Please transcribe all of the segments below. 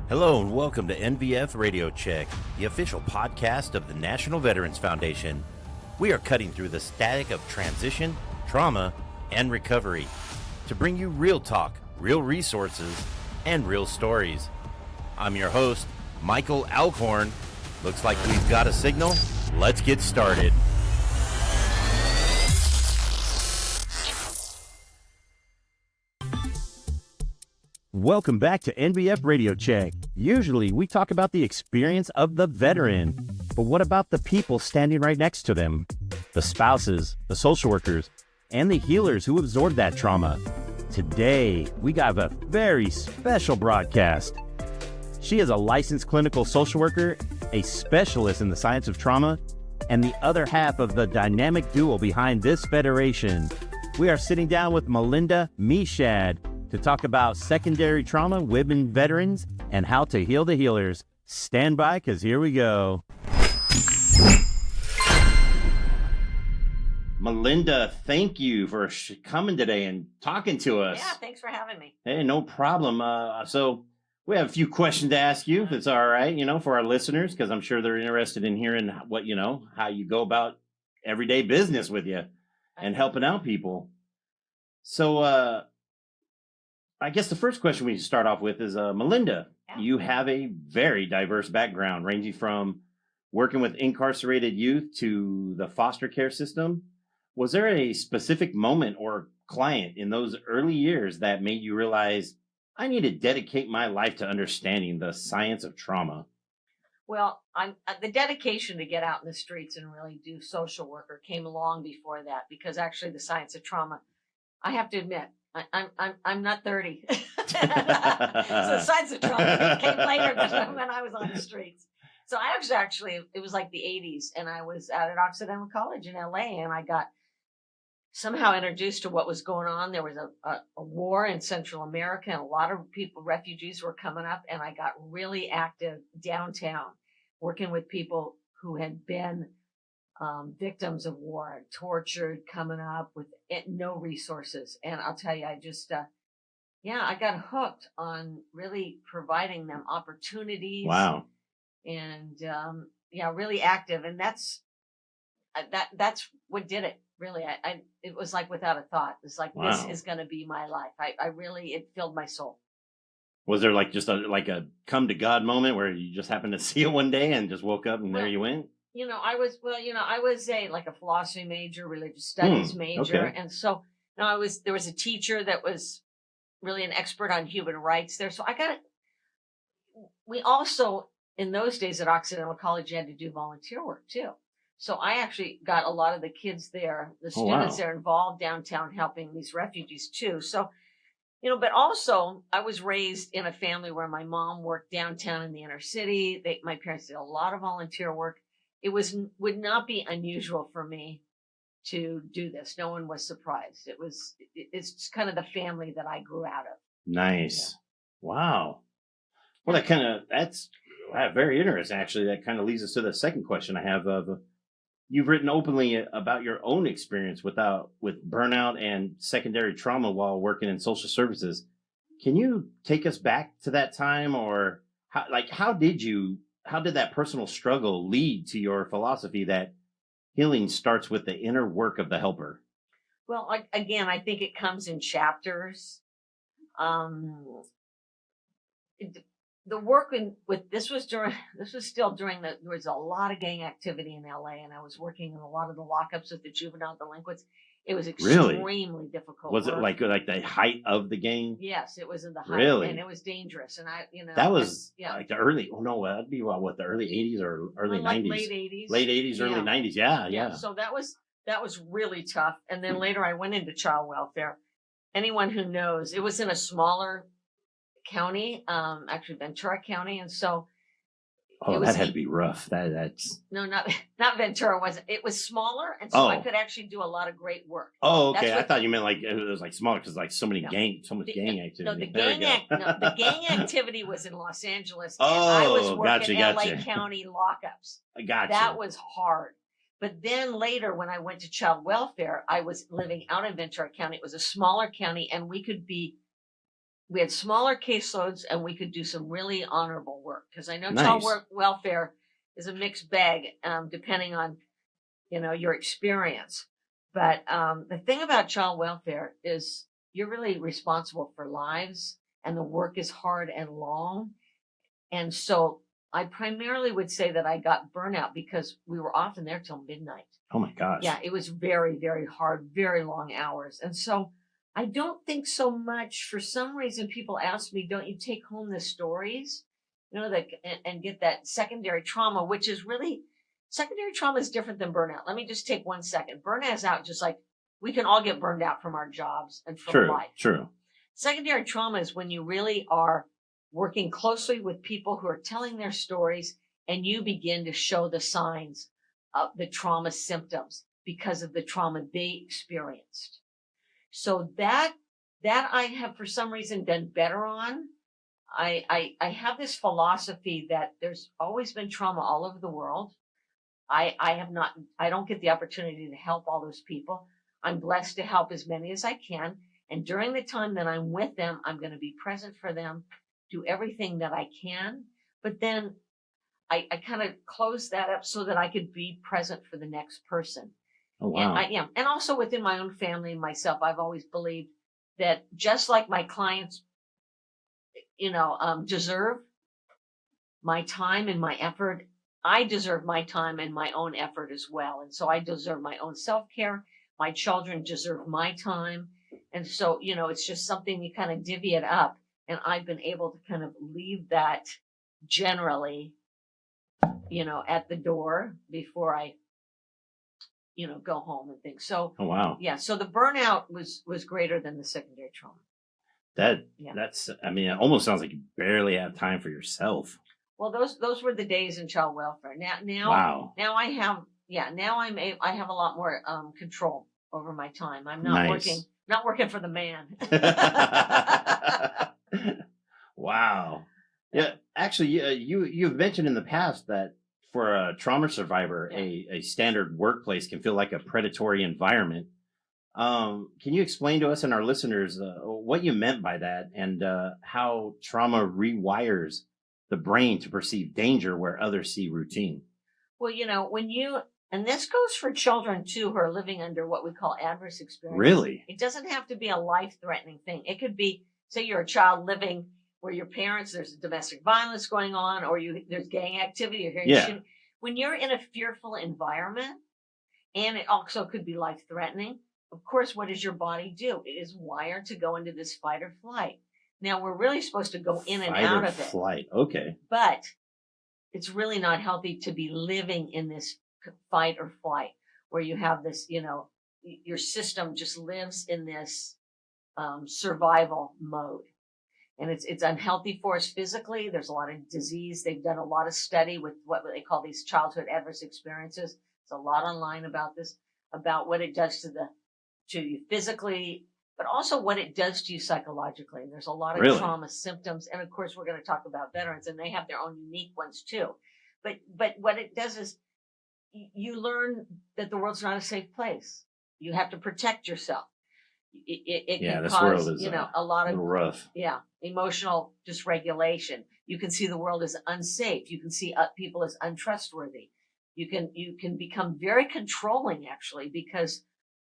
Hello and welcome to NVF Radio Check, the official podcast of the National Veterans Foundation. We are cutting through the static of transition, trauma, and recovery to bring you real talk, real resources, and real stories. I'm your host, Michael Alcorn. Looks like we've got a signal. Let's get started. Welcome back to NVF Radio Check. Usually we talk about the experience of the veteran, but what about the people standing right next to them? The spouses, the social workers, and the healers who absorbed that trauma. Today, we got a very special broadcast. She is a licensed clinical social worker, a specialist in the science of trauma, and the other half of the dynamic duo behind this federation. We are sitting down with Melinda Meshad to talk about secondary trauma, women veterans, and how to heal the healers. Stand by, because here we go. Melinda, thank you for coming today and talking to us. Yeah, thanks for having me. Hey, no problem. So we have a few questions to ask you, if it's all right, for our listeners, because I'm sure they're interested in hearing what, how you go about everyday business with you and helping out people. So, I guess the first question we start off with is, Melinda, you have a very diverse background, ranging from working with incarcerated youth to the foster care system. Was there a specific moment or client in those early years that made you realize, I need to dedicate my life to understanding the science of trauma? Well, the dedication to get out in the streets and really do social work came long before that, because actually the science of trauma, I have to admit, I'm not 30. So the science of trauma came later than when I was on the streets. So I actually, it was like the 80s, and I was out at Occidental College in LA, and I got somehow introduced to what was going on. There was a war in Central America, and a lot of people, refugees, were coming up, and I got really active downtown, working with people who had been victims of war, tortured, coming up with no resources. And I'll tell you, I just, I got hooked on really providing them opportunities. Wow. And, really active. And that's what did it, really. It was like without a thought. It's like, wow, this is going to be my life. It filled my soul. Was there like just a come to God moment where you just happened to see it one day and just woke up and there you went? I was a philosophy major, religious studies major. Okay. And so there was a teacher that was really an expert on human rights there. So we also, in those days at Occidental College, you had to do volunteer work too. So I actually got a lot of the kids there, the students there involved downtown helping these refugees too. So, but also I was raised in a family where my mom worked downtown in the inner city. My parents did a lot of volunteer work. It would not be unusual for me to do this. No one was surprised. It's just kind of the family that I grew out of. Nice. Yeah. Wow. Well, that's very interesting. Actually, that kind of leads us to the second question I have you've written openly about your own experience with burnout and secondary trauma while working in social services. Can you take us back to that time, or how did that personal struggle lead to your philosophy that healing starts with the inner work of the helper? Well, again, I think it comes in chapters. The work this was still during there was a lot of gang activity in LA, and I was working in a lot of the lockups with the juvenile delinquents. It was extremely difficult. Was it like the height of the gang? Yes, it was in the height. Really? And it was dangerous. And that was like the early, that'd be the early 80s or early 90s? Late 80s. Late 80s, early 90s. Yeah. So that was really tough. And then later I went into child welfare. Anyone who knows, it was in a smaller county, actually Ventura County. And so that had to be rough. That's no, not Ventura. It was smaller, and so I could actually do a lot of great work. Oh, okay. I thought you meant like it was like smaller because like so much gang activity. No, the gang activity was in Los Angeles. And I was working in LA County lockups. Gotcha. That was hard. But then later, when I went to child welfare, I was living out in Ventura County. It was a smaller county, and we could be we had smaller caseloads and we could do some really honorable work. Because I know child Nice. welfare is a mixed bag, depending on, your experience. But the thing about child welfare is you're really responsible for lives, and the work is hard and long. And so I primarily would say that I got burnout because we were often there till midnight. Oh my gosh. Yeah, it was very, very hard, very long hours. And so I don't think so much. For some reason, people ask me, don't you take home the stories, and get that secondary trauma, which is really, secondary trauma is different than burnout. Let me just take 1 second. Burnout is out just like we can all get burned out from our jobs and from True. life. True. Secondary trauma is when you really are working closely with people who are telling their stories, and you begin to show the signs of the trauma symptoms because of the trauma they experienced. So that I have for some reason done better on. I have this philosophy that there's always been trauma all over the world. I don't get the opportunity to help all those people. I'm blessed to help as many as I can. And during the time that I'm with them, I'm going to be present for them, do everything that I can. But then I kind of close that up so that I could be present for the next person. Oh, wow. And also within my own family and myself, I've always believed that just like my clients, deserve my time and my effort, I deserve my time and my own effort as well. And so I deserve my own self-care. My children deserve my time. And so, it's just something you kind of divvy it up. And I've been able to kind of leave that generally, at the door before I, go home and things. So, Oh, wow. yeah. So the burnout was greater than the secondary trauma. That's, it almost sounds like you barely have time for yourself. Well, those were the days in child welfare. Now, Wow. Now I have, I have a lot more control over my time. I'm not Nice. working for the man. Wow. Yeah. Actually, you've mentioned in the past that for a trauma survivor, a standard workplace can feel like a predatory environment. Can you explain to us and our listeners what you meant by that, and how trauma rewires the brain to perceive danger where others see routine? Well, and this goes for children too, who are living under what we call adverse experience. Really? It doesn't have to be a life-threatening thing. It could be, say you're a child living where your parents, there's domestic violence going on, or there's gang activity, you're hearing shit. When you're in a fearful environment, and it also could be life-threatening, of course, what does your body do? It is wired to go into this fight or flight. Now, we're really supposed to go in and out of it. Flight. Okay. But it's really not healthy to be living in this fight or flight where you have this, your system just lives in this survival mode. And it's unhealthy for us physically. There's a lot of disease. They've done a lot of study with what they call these childhood adverse experiences. There's a lot online about this, about what it does to you physically, but also what it does to you psychologically. And there's a lot of trauma symptoms. And of course, we're going to talk about veterans, and they have their own unique ones too. But what it does is you learn that the world's not a safe place. You have to protect yourself. It can this cause, world is a lot of rough. Emotional dysregulation. You can see the world as unsafe. You can see people as untrustworthy. You can become very controlling, actually, because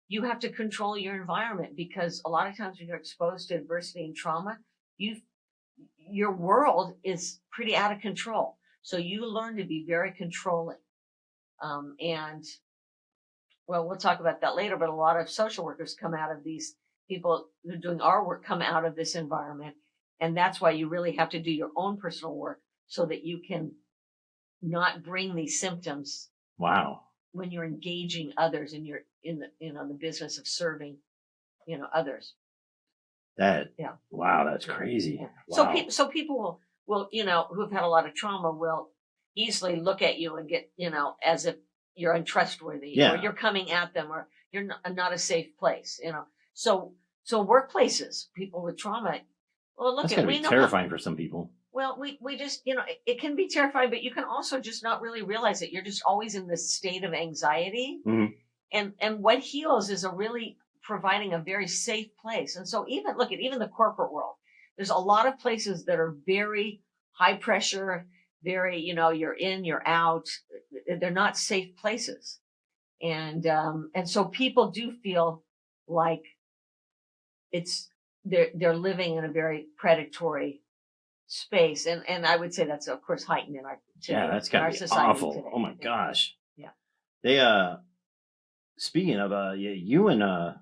you have to control your environment, because a lot of times when you're exposed to adversity and trauma, your world is pretty out of control. So you learn to be very controlling. And well, we'll talk about that later, but a lot of social workers come out of these people who are doing our work, come out of this environment. And that's why you really have to do your own personal work so that you can not bring these symptoms. Wow. When you're engaging others and you're in the business of serving, others. Wow, that's crazy. Yeah. Wow. So people will, who've had a lot of trauma will easily look at you and get, as if you're untrustworthy, or you're coming at them, or you're not a safe place, So workplaces, people with trauma, well, look, that's going to be terrifying for some people. Well, we just, it can be terrifying, but you can also just not really realize it. You're just always in this state of anxiety. Mm-hmm. And what heals is providing a very safe place. And so even the corporate world, There's a lot of places that are very high pressure, very, you're in, you're out. They're not safe places. And so people do feel like they're living in a very predatory space. And I would say that's of course heightened in our today, Yeah, that's in gotta our be society awful. today. Oh my gosh. Yeah. They speaking of you and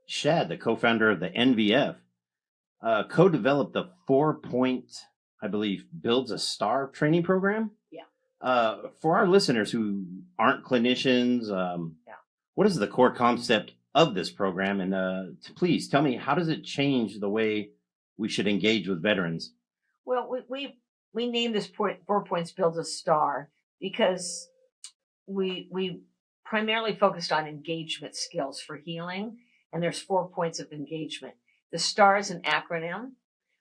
Shad, the co-founder of the NVF, co-developed the 4-point, I believe, Builds a Star training program. Yeah. For our listeners who aren't clinicians, what is the core concept of this program? And please tell me, how does it change the way we should engage with veterans? Well, we named this 4 points Builds a Star because we primarily focused on engagement skills for healing, and there's 4 points of engagement. The STAR is an acronym,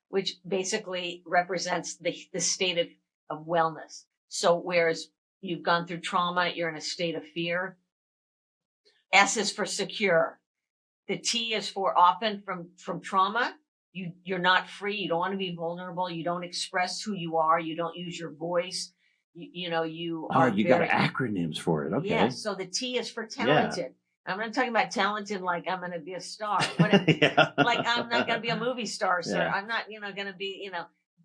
which basically represents the state of wellness. So whereas you've gone through trauma, you're in a state of fear. S is for secure. The T is for often from trauma. You're not free. You don't want to be vulnerable. You don't express who you are. You don't use your voice. You are. You got acronyms for it. Okay. Yeah. So the T is for talented. Yeah. I'm not talking about talented like I'm going to be a star. But like I'm not going to be a movie star, sir. Yeah. I'm not, going to be,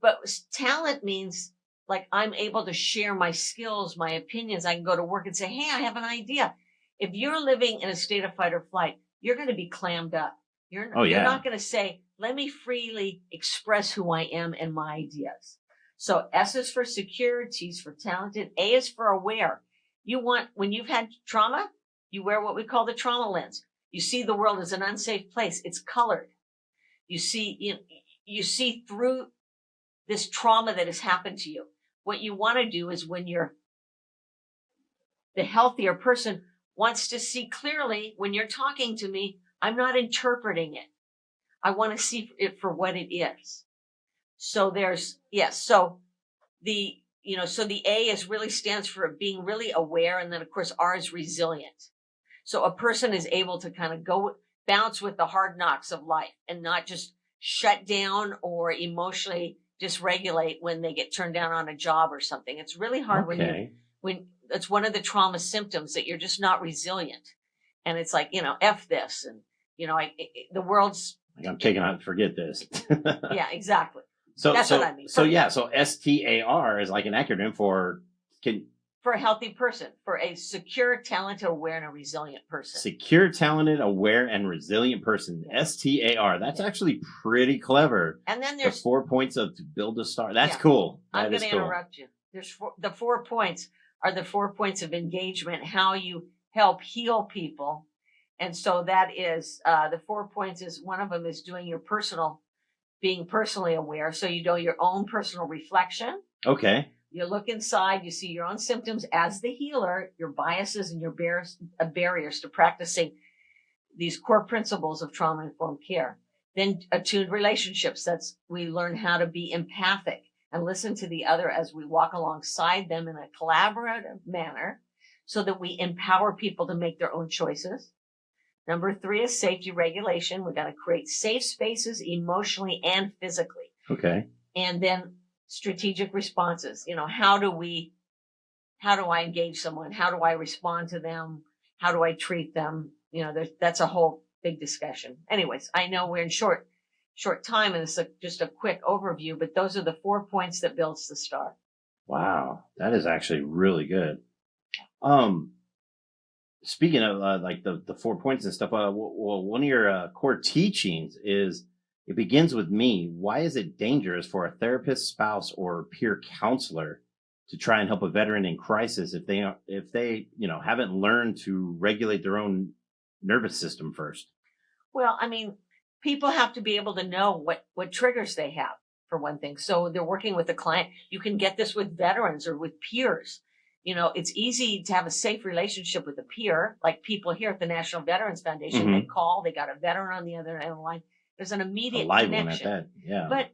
But talent means like I'm able to share my skills, my opinions. I can go to work and say, hey, I have an idea. If you're living in a state of fight or flight, you're going to be clammed up. You're not going to say, let me freely express who I am and my ideas. So S is for secure, T is for talented, A is for aware. When you've had trauma, you wear what we call the trauma lens. You see the world as an unsafe place. It's colored. You see through this trauma that has happened to you. What you want to do is when you're the healthier person wants to see clearly when you're talking to me, I'm not interpreting it. I want to see it for what it is. So so the A is really stands for being really aware. And then of course, R is resilient. So a person is able to kind of bounce with the hard knocks of life and not just shut down or emotionally dysregulate when they get turned down on a job or something. It's really hard when it's one of the trauma symptoms that you're just not resilient. And it's like, F this. And, the world's. I'm taking out, forget this. Yeah, exactly. So that's what I mean. So STAR is like an acronym for a healthy person, for a secure, talented, aware, and a resilient person. Secure, talented, aware, and resilient person. Yeah. STAR. That's actually pretty clever. And then there's the 4 points of to build a star. That's cool. I'm going to interrupt you. There's the 4 points are the 4 points of engagement, how you help heal people. And so that is the 4 points is one of them is doing being personally aware. So you do your own personal reflection. Okay. You look inside, you see your own symptoms as the healer, your biases and your barriers to practicing these core principles of trauma-informed care. Then attuned relationships. We learn how to be empathic and listen to the other as we walk alongside them in a collaborative manner so that we empower people to make their own choices. Number 3 is safety regulation. We've got to create safe spaces emotionally and physically. Okay. And then strategic responses. How do I engage someone? How do I respond to them? How do I treat them? That's a whole big discussion. Anyways, I know we're in short time and it's just a quick overview, but those are the 4 points that builds the star. Wow. That is actually really good. Speaking of like the 4 points and stuff, one of your core teachings is it begins with me. Why is it dangerous for a therapist, spouse, or peer counselor to try and help a veteran in crisis if they haven't learned to regulate their own nervous system first? Well, I mean, people have to be able to know what triggers they have, for one thing. So they're working with a client. You can get this with veterans or with peers. It's easy to have a safe relationship with a peer, like people here at the National Veterans Foundation. Mm-hmm. They call, they got a veteran on the other end of the line. There's an immediate connection. One at that. Yeah. But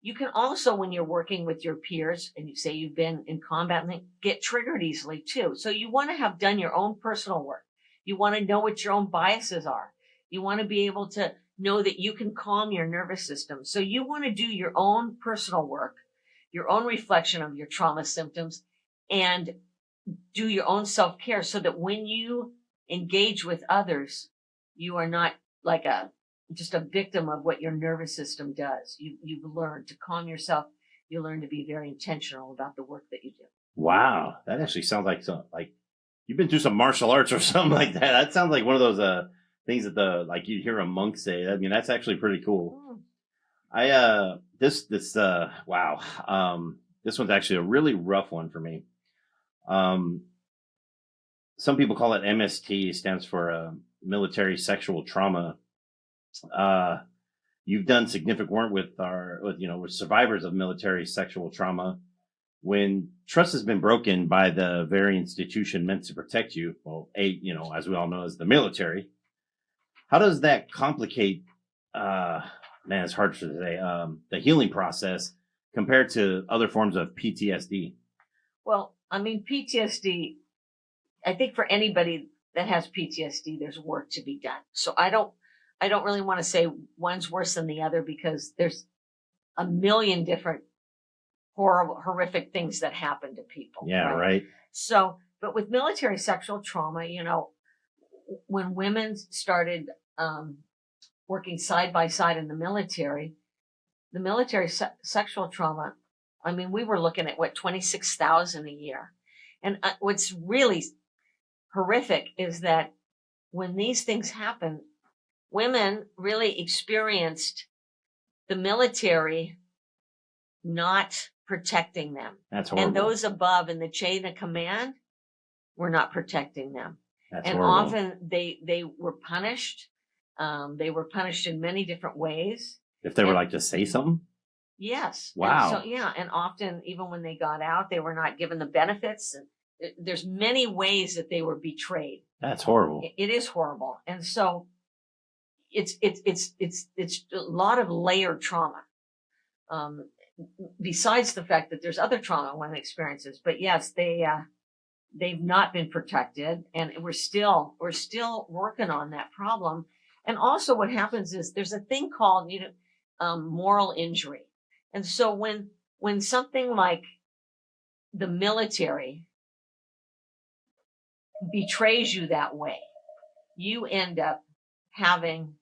you can also, when you're working with your peers and you say you've been in combat, get triggered easily too. So you want to have done your own personal work. You want to know what your own biases are. You want to be able to know that you can calm your nervous system. So you want to do your own personal work, your own reflection of your trauma symptoms, and do your own self-care so that when you engage with others, you are not like just a victim of what your nervous system does. You've learned to calm yourself. You learn to be very intentional about the work that you do. Wow, that actually sounds like you've been through some martial arts or something like that. That sounds like one of those things that like you hear a monk say. I mean, that's actually pretty cool. Wow. This one's actually a really rough one for me. Some people call it MST, stands for military sexual trauma. You've done significant work with survivors of military sexual trauma. When trust has been broken by the very institution meant to protect you, as we all know, as the military, how does that complicate, it's hard to say, the healing process compared to other forms of PTSD? Well, I mean, PTSD, I think for anybody that has PTSD, there's work to be done. So I don't really want to say one's worse than the other because there's a million different horrible, horrific things that happen to people. Yeah, right. So, but with military sexual trauma, when women started working side by side in the military sexual trauma, I mean, we were looking at 26,000 a year. And what's really horrific is that when these things happen, women really experienced the military not protecting them. That's horrible. And those above in the chain of command were not protecting them. That's and horrible. Often they were punished. They were punished in many different ways. If they were like to say something? Yes. Wow. And often even when they got out, they were not given the benefits. And there's many ways that they were betrayed. That's horrible. It is horrible. And so it's a lot of layered trauma. Besides the fact that there's other trauma one experiences, but yes, they've not been protected, and we're still working on that problem. And also, what happens is there's a thing called moral injury, and so when something like the military betrays you that way, you end up having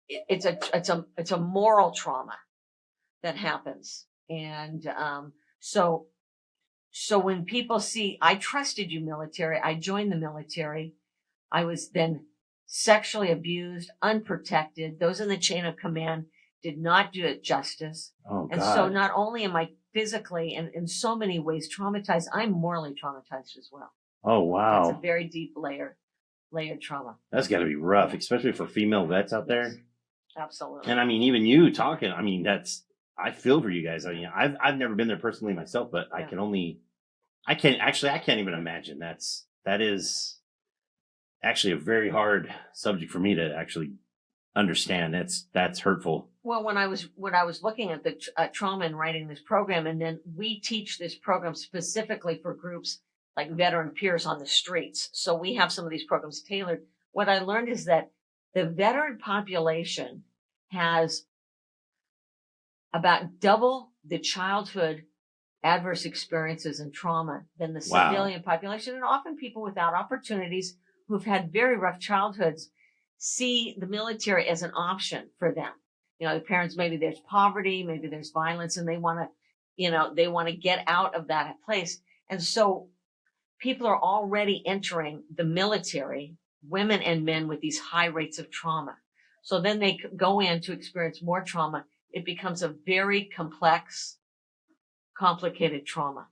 it's a moral trauma that happens. And so when people see, I trusted you, military, I joined the military, I was then sexually abused, unprotected, those in the chain of command did not do it justice. Oh, God. And so not only am I physically and in so many ways traumatized, I'm morally traumatized as well. Oh, wow. It's a very deep layered trauma. That's got to be rough, especially for female vets out there. Absolutely. And I mean, even you talking, I mean, I feel for you guys. I mean, I've never been there personally myself, but yeah. I can't even imagine. That is actually a very hard subject for me to actually understand. That's hurtful. Well, when I was looking at the trauma and writing this program, and then we teach this program specifically for groups like veteran peers on the streets. So we have some of these programs tailored. What I learned is that the veteran population has about double the childhood adverse experiences and trauma than the civilian population. And often people without opportunities who've had very rough childhoods see the military as an option for them. The parents, maybe there's poverty, maybe there's violence, and they want to get out of that place. And so people are already entering the military, women and men, with these high rates of trauma. So then they go in to experience more trauma. It becomes a very complex, complicated trauma.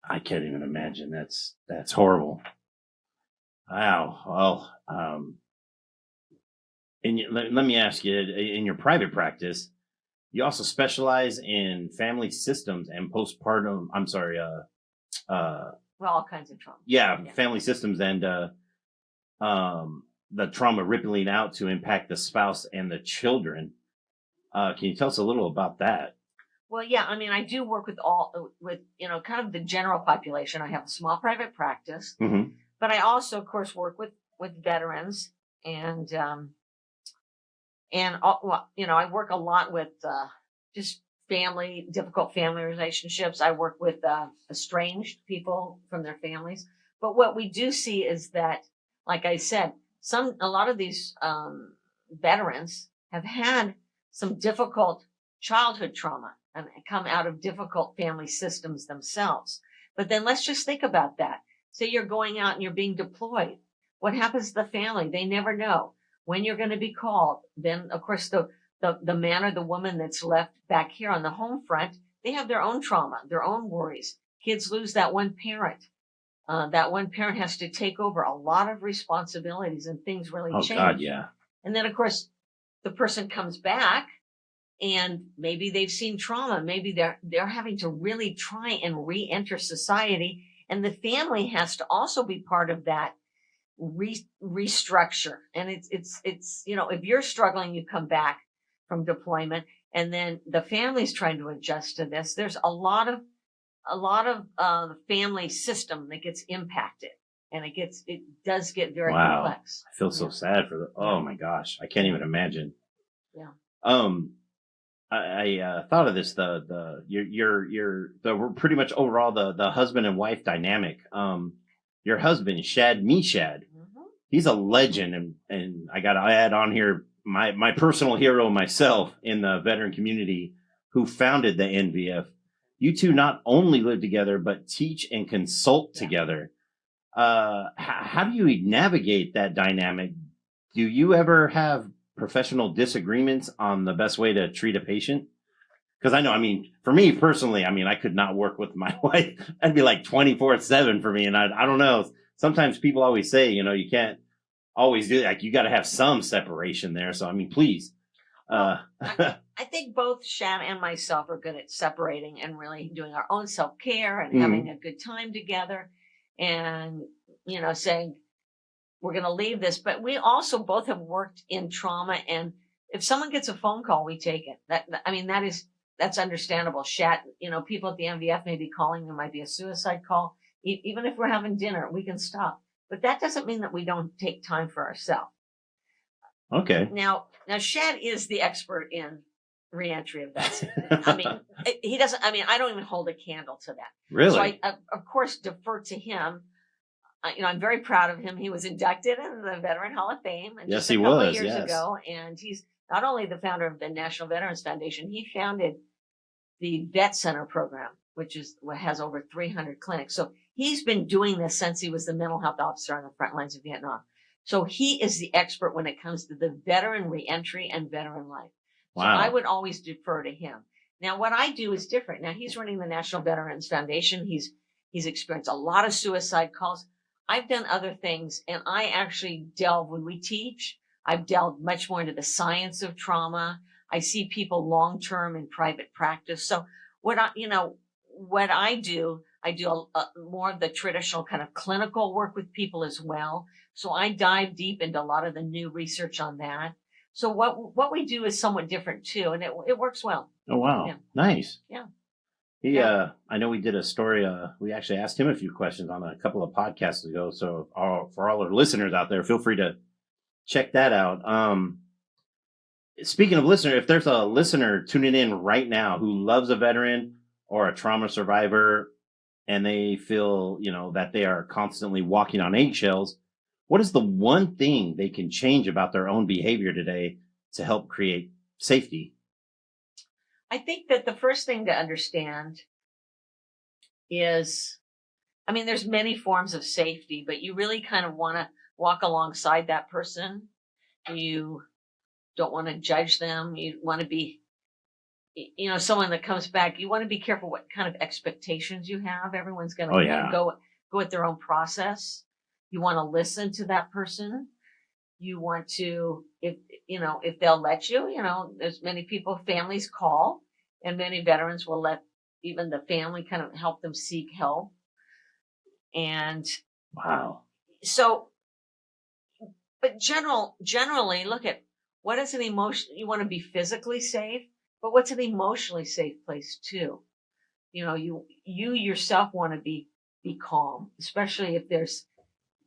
I can't even imagine. That's horrible. Wow. Well, let me ask you, in your private practice, you also specialize in family systems and postpartum. I'm sorry. Well, all kinds of trauma. Yeah, family systems and the trauma rippling out to impact the spouse and the children. Can you tell us a little about that? Well, yeah, I mean, I do work with kind of the general population. I have a small private practice, mm-hmm. but I also, of course, work with veterans and well, I work a lot with just difficult family relationships. I work with estranged people from their families. But what we do see is that, like I said, a lot of these veterans have had some difficult childhood trauma and come out of difficult family systems themselves. But then let's just think about that. Say you're going out and you're being deployed. What happens to the family? They never know when you're going to be called. Then, of course, the man or the woman that's left back here on the home front, they have their own trauma, their own worries. Kids lose that one parent. That one parent has to take over a lot of responsibilities, and things really Oh change. God, yeah. And then, of course, the person comes back and maybe they've seen trauma. Maybe they're having to really try and re-enter society. And the family has to also be part of that restructure. And it's if you're struggling, you come back from deployment, and then the family's trying to adjust to this. There's a lot of the family system that gets impacted, and it does get very complex. I feel so sad for oh my gosh, I can't even imagine. Yeah. I thought of this, we're pretty much overall the husband and wife dynamic. Your husband, Shad Meshad, he's a legend, and I got to add on here my personal hero myself in the veteran community who founded the NVF. You two not only live together, but teach and consult together. How do you navigate that dynamic? Do you ever have professional disagreements on the best way to treat a patient? Because I know, for me personally, I could not work with my wife. That'd be like 24/7 for me. And I don't know. Sometimes people always say, you can't always do that. Like, you got to have some separation there. So, please. I think both Shad and myself are good at separating and really doing our own self-care and having a good time together, and, saying we're going to leave this. But we also both have worked in trauma, and if someone gets a phone call, we take it. That's understandable. Shad, people at the MVF may be calling. There might be a suicide call. Even if we're having dinner, we can stop. But that doesn't mean that we don't take time for ourselves. Okay. Now Shad is the expert in reentry of that. He doesn't. I don't even hold a candle to that. Really? So I of course, defer to him. I'm very proud of him. He was inducted in the Veteran Hall of Fame. Yes, just he a couple was. of years Yes. ago, and he's not only the founder of the National Veterans Foundation. He founded the Vet Center program, which has over 300 clinics. So he's been doing this since he was the mental health officer on the front lines of Vietnam. So he is the expert when it comes to the veteran reentry and veteran life. Wow. So I would always defer to him. Now, what I do is different. Now, he's running the National Veterans Foundation. He's experienced a lot of suicide calls. I've done other things, and I actually when we teach, I've delved much more into the science of trauma. I see people long-term in private practice. So what I do more of the traditional kind of clinical work with people as well. So I dive deep into a lot of the new research on that. So what we do is somewhat different too, and it works well. Oh, wow. Yeah. Nice. Yeah. I know we did a story. We actually asked him a few questions on a couple of podcasts ago. So for all our listeners out there, feel free to check that out. Speaking of listener, if there's a listener tuning in right now who loves a veteran or a trauma survivor, and they feel, that they are constantly walking on eggshells, what is the one thing they can change about their own behavior today to help create safety? I think that the first thing to understand is, there's many forms of safety, but you really kind of want to walk alongside that person. You don't want to judge them. You want to be, someone that comes back, you want to be careful what kind of expectations you have. Everyone's going to go at their own process. You want to listen to that person. You want to, if they'll let you, there's many people, families call, and many veterans will let even the family kind of help them seek help. And wow. So, but generally look at what is an emotion. You want to be physically safe, but what's an emotionally safe place too? You yourself want to be calm, especially if there's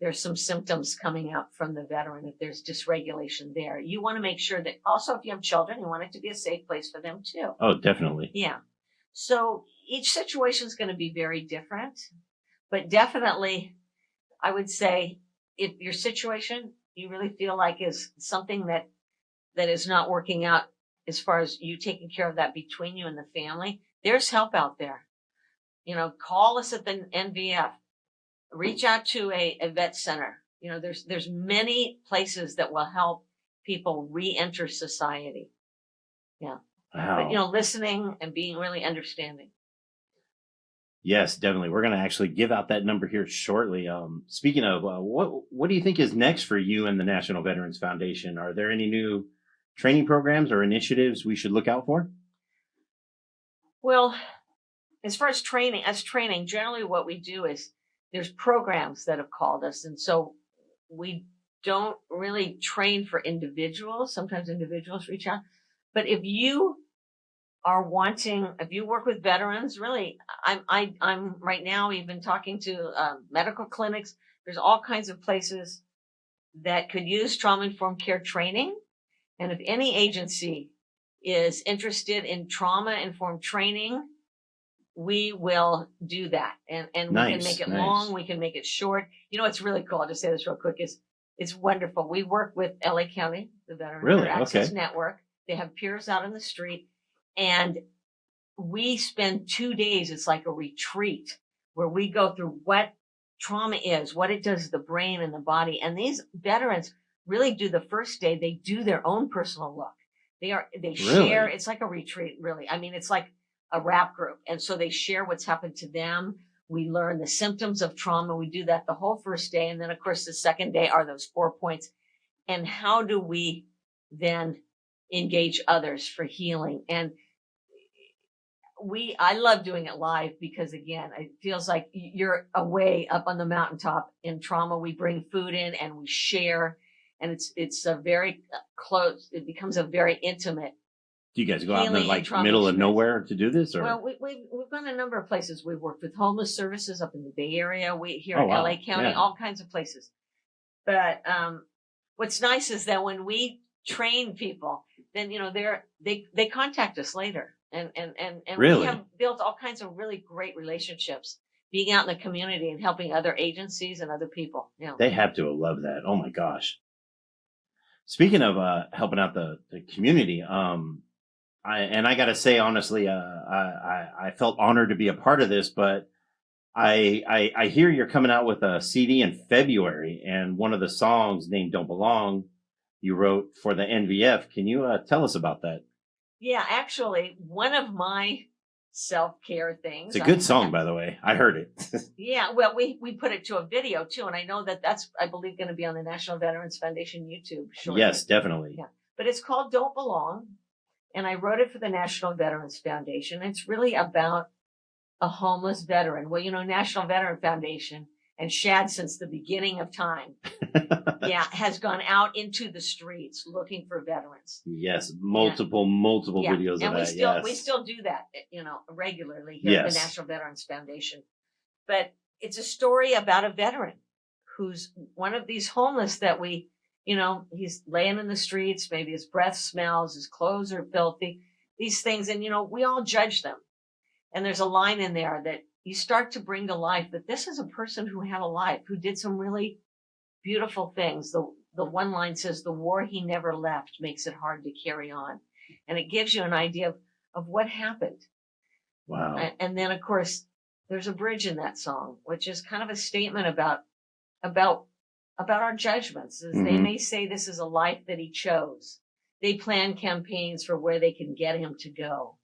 there's some symptoms coming out from the veteran, if there's dysregulation there. You want to make sure that also, if you have children, you want it to be a safe place for them too. Oh, definitely. Yeah. So each situation is going to be very different, but definitely I would say if your situation you really feel like is something that is not working out as far as you taking care of that between you and the family, there's help out there. Call us at the NVF, reach out to a vet center. There's many places that will help people re-enter society. Yeah. Wow. But, listening and being really understanding. Yes, definitely. We're going to actually give out that number here shortly. Speaking of, what do you think is next for you and the National Veterans Foundation? Are there any new training programs or initiatives we should look out for? Well, as far as training, generally what we do is there's programs that have called us. And so we don't really train for individuals. Sometimes individuals reach out. But if you work with veterans, really, I'm right now even talking to medical clinics. There's all kinds of places that could use trauma-informed care training. And if any agency is interested in trauma-informed training, we will do that. And we can make it long, we can make it short. It's really cool. I'll just say this real quick. It's wonderful. We work with LA County, the Veteran Access Network. They have peers out in the street. And we spend 2 days, it's like a retreat where we go through what trauma is, what it does to the brain and the body. And these veterans really do the first day, they do their own personal look. They share, it's like a retreat, really. I mean, it's like a rap group. And so they share what's happened to them. We learn the symptoms of trauma. We do that the whole first day. And then, of course, the second day are those 4 points. And how do we then engage others for healing? And I love doing it live because, again, it feels like you're away up on the mountaintop in trauma. We bring food in and we share, and it's a very close. It becomes a very intimate. Do you guys go out in the middle of nowhere to do this? Or? Well, we've gone a number of places. We've worked with homeless services up in the Bay Area. We here in LA County, all kinds of places. But what's nice is that when we train people, then they contact us later. And really? We have built all kinds of really great relationships being out in the community and helping other agencies and other people. They have to have loved that. Oh my gosh. Speaking of helping out the community, I got to say, honestly, I felt honored to be a part of this, but I hear you're coming out with a CD in February, and one of the songs named Don't Belong you wrote for the NVF. Can you tell us about that? Yeah, actually, one of my self-care things. It's a good song, by the way. I heard it. Yeah, well, we put it to a video too, and I know that's, I believe, going to be on the National Veterans Foundation YouTube shortly. Yes, definitely. Yeah, but it's called Don't Belong, and I wrote it for the National Veterans Foundation. It's really about a homeless veteran. Well, National Veteran Foundation and SHAD, since the beginning of time, has gone out into the streets looking for veterans. Yes, multiple videos and of that. We still do that, regularly here at the National Veterans Foundation. But it's a story about a veteran who's one of these homeless that we, he's laying in the streets. Maybe his breath smells, his clothes are filthy, these things. And, we all judge them. And there's a line in there that you start to bring to life that this is a person who had a life, who did some really beautiful things. The one line says, "The war he never left makes it hard to carry on." And it gives you an idea of what happened. Wow. And then, of course, there's a bridge in that song, which is kind of a statement about our judgments. Mm-hmm. They may say this is a life that he chose. They plan campaigns for where they can get him to go.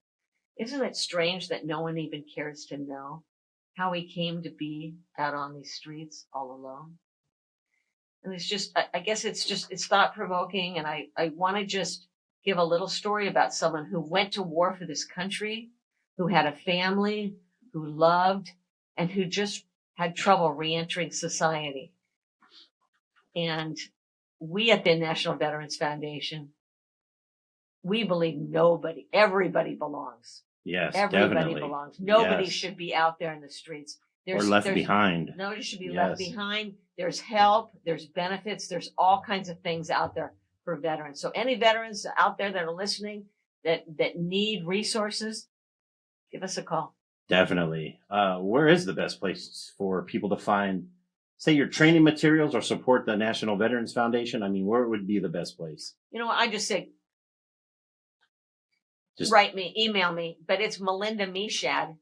Isn't it strange that no one even cares to know how he came to be out on these streets all alone? And it's just, I guess it's thought provoking. And I want to just give a little story about someone who went to war for this country, who had a family, who loved, and who just had trouble reentering society. And we at the National Veterans Foundation, we believe everybody belongs. Yes, everybody definitely belongs. Nobody should be out there in the streets. Or left behind. Nobody should be Yes. left behind. There's help, there's benefits, there's all kinds of things out there for veterans. So any veterans out there that are listening that need resources, give us a call. Definitely. Where is the best place for people to find, say, your training materials or support the National Veterans Foundation? I mean, where would be the best place? You know, I just say, Just write me, email me, but it's Melinda Meshad.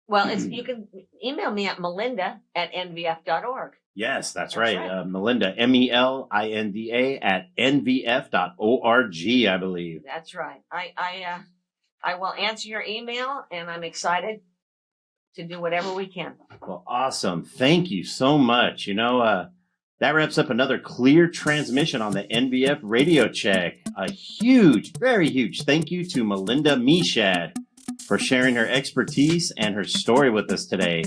Well, you can email me at melinda@nvf.org. Yes, that's That's right. right. Melinda, MELINDA at nvf.org, I believe. That's right. I will answer your email, and I'm excited to do whatever we can. Well, awesome. Thank you so much. That wraps up another clear transmission on the NVF Radio Check. A huge, very huge thank you to Melinda Meshad for sharing her expertise and her story with us today.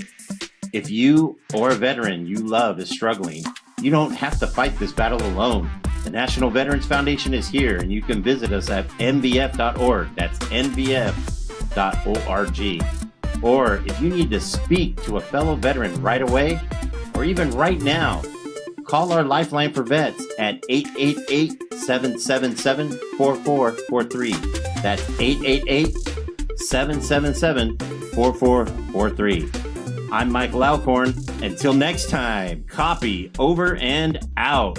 If you or a veteran you love is struggling, you don't have to fight this battle alone. The National Veterans Foundation is here, and you can visit us at nvf.org. That's nvf.org. Or if you need to speak to a fellow veteran right away, or even right now, call our Lifeline for Vets at 888-777-4443. That's 888-777-4443. I'm Michael Alcorn. Until next time, copy over and out.